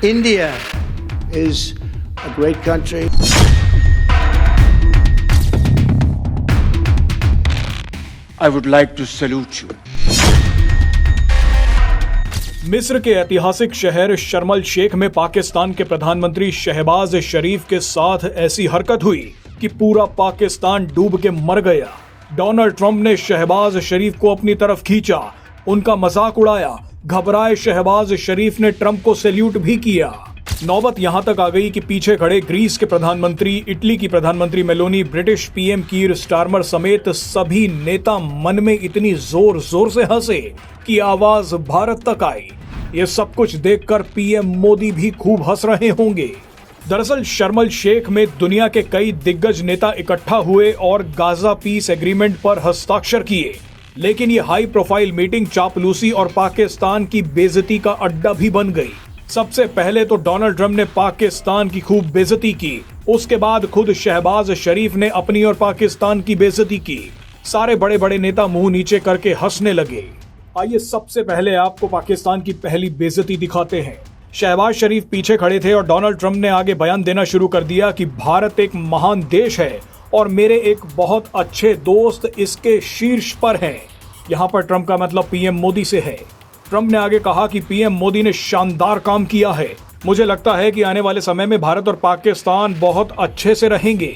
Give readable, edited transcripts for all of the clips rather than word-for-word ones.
India is a great country. I would like to salute you. मिस्र के ऐतिहासिक शहर शर्म अल शेख में पाकिस्तान के प्रधानमंत्री शहबाज शरीफ के साथ ऐसी हरकत हुई कि पूरा पाकिस्तान डूब के मर गया। डोनाल्ड ट्रंप ने शहबाज शरीफ को अपनी तरफ खींचा, उनका मजाक उड़ाया। घबराए शहबाज शरीफ ने ट्रंप को सैल्यूट भी किया। नौबत यहां तक आ गई कि पीछे खड़े ग्रीस के प्रधानमंत्री, इटली की प्रधानमंत्री Meloni, British PM Keir Starmer समेत सभी नेता मन में इतनी जोर जोर से हंसे कि आवाज भारत तक आई। ये सब कुछ देखकर पीएम मोदी भी खूब हंस रहे होंगे। दरअसल शर्म अल शेख में दुनिया के कई दिग्गज नेता इकट्ठा हुए और गाजा पीस एग्रीमेंट पर हस्ताक्षर किए, लेकिन ये हाई प्रोफाइल मीटिंग चापलूसी और पाकिस्तान की बेइज्जती का अड्डा भी बन गई। सबसे पहले तो डोनाल्ड ट्रंप ने पाकिस्तान की खूब बेइज्जती की, उसके बाद खुद शहबाज शरीफ ने अपनी और पाकिस्तान की बेइज्जती की। सारे बड़े बड़े नेता मुंह नीचे करके हंसने लगे। आइए सबसे पहले आपको पाकिस्तान की पहली बेइज्जती दिखाते हैं। शहबाज शरीफ पीछे खड़े थे और डोनाल्ड ट्रंप ने आगे बयान देना शुरू कर दिया कि भारत एक महान देश है और मेरे एक बहुत अच्छे दोस्त इसके शीर्ष पर हैं। यहाँ पर ट्रंप का मतलब पीएम मोदी से है। ट्रंप ने आगे कहा कि पीएम मोदी ने शानदार काम किया है। मुझे लगता है कि आने वाले समय में भारत और पाकिस्तान बहुत अच्छे से रहेंगे।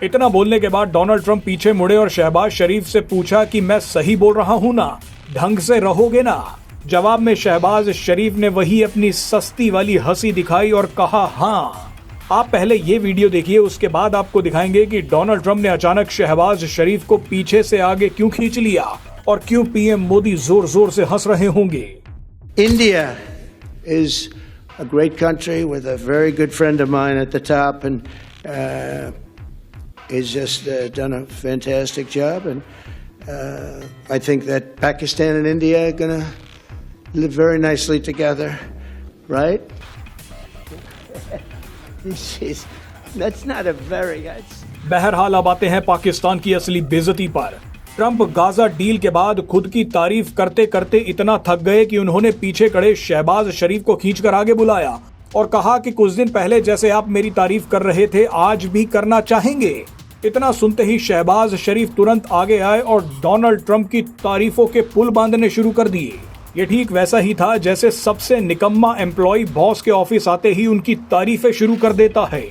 इतना बोलने के बाद डोनाल्ड ट्रंप पीछे मुड़े और शहबाज शरीफ से पूछा कि मैं सही बोल रहा हूं ना, ढंग से रहोगे ना। जवाब में शहबाज शरीफ ने वही अपनी सस्ती वाली हंसी दिखाई और कहा हाँ। आप पहले ये वीडियो देखिए, उसके बाद आपको दिखाएंगे कि डोनाल्ड ट्रंप ने अचानक शहबाज शरीफ को पीछे से आगे क्यों खींच लिया और क्यों पीएम मोदी जोर जोर से हंस रहे होंगे। India is a great country with a very good friend of mine at the top, and he's just done a fantastic job. And I think that Pakistan and India are going to live very nicely together, right? That's not a very. बहरहाल अब आते हैं पाकिस्तान की असली बेइज्जती पर। Trump Gaza deal के बाद खुद की तारीफ करते करते इतना थक गए कि उन्होंने पीछे खड़े शहबाज शरीफ को खींचकर आगे बुलाया और कहा कि कुछ दिन पहले जैसे आप मेरी तारीफ कर रहे थे आज भी करना चाहेंगे। इतना सुनते ही शहबाज शरीफ तुरंत आगे आए और डोनाल्ड ट्रंप की तारीफों के पुल बांधने शुरू कर दिए। ये ठीक वैसा ही था जैसे सबसे निकम्मा एम्प्लॉय बॉस के ऑफिस आते ही उनकी तारीफें शुरू कर देता है।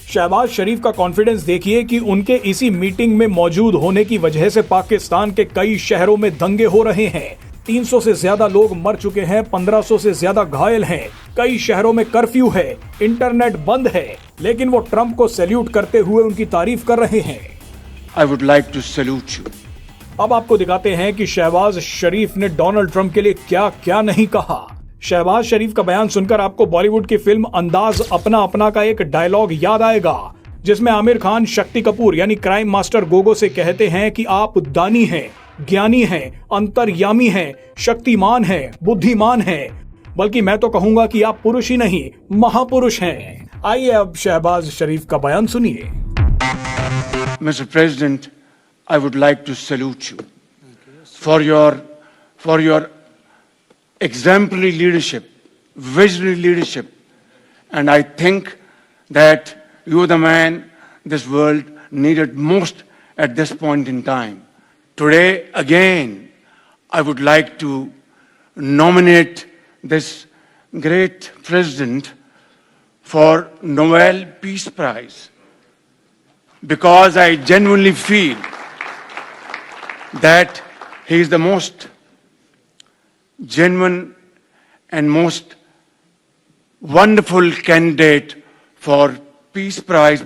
शहबाज शरीफ का कॉन्फिडेंस देखिए कि उनके इसी मीटिंग में मौजूद होने की वजह से पाकिस्तान के कई शहरों में दंगे हो रहे हैं। 300 से ज्यादा लोग मर चुके हैं, 1500 से ज्यादा घायल हैं, कई शहरों में कर्फ्यू है, इंटरनेट बंद है, लेकिन वो ट्रंप को सैल्यूट करते हुए उनकी तारीफ कर रहे हैं। I would like to salute you. अब आपको दिखाते हैं कि शहबाज शरीफ ने डोनाल्ड ट्रंप के लिए क्या क्या नहीं कहा। शहबाज शरीफ का बयान सुनकर आपको बॉलीवुड की फिल्म अंदाज अपना अपना का एक डायलॉग याद आएगा, जिसमें आमिर खान शक्ति कपूर यानी क्राइम मास्टर गोगो से कहते हैं कि आप दानी हैं, ज्ञानी हैं, अंतर्यामी हैं, शक्तिमान हैं, बुद्धिमान हैं, बल्कि मैं तो कहूंगा कि आप पुरुष ही नहीं महापुरुष हैं। आइए अब शहबाज शरीफ का बयान सुनिए। Mr. President, I would like to salute you for your exemplary leadership, visionary leadership, and I think that you are the man this world needed most at this point in time. Today, again, I would like to nominate this great president for Nobel Peace Prize because I genuinely feel that he is the most genuine and most wonderful candidate for Peace Prize.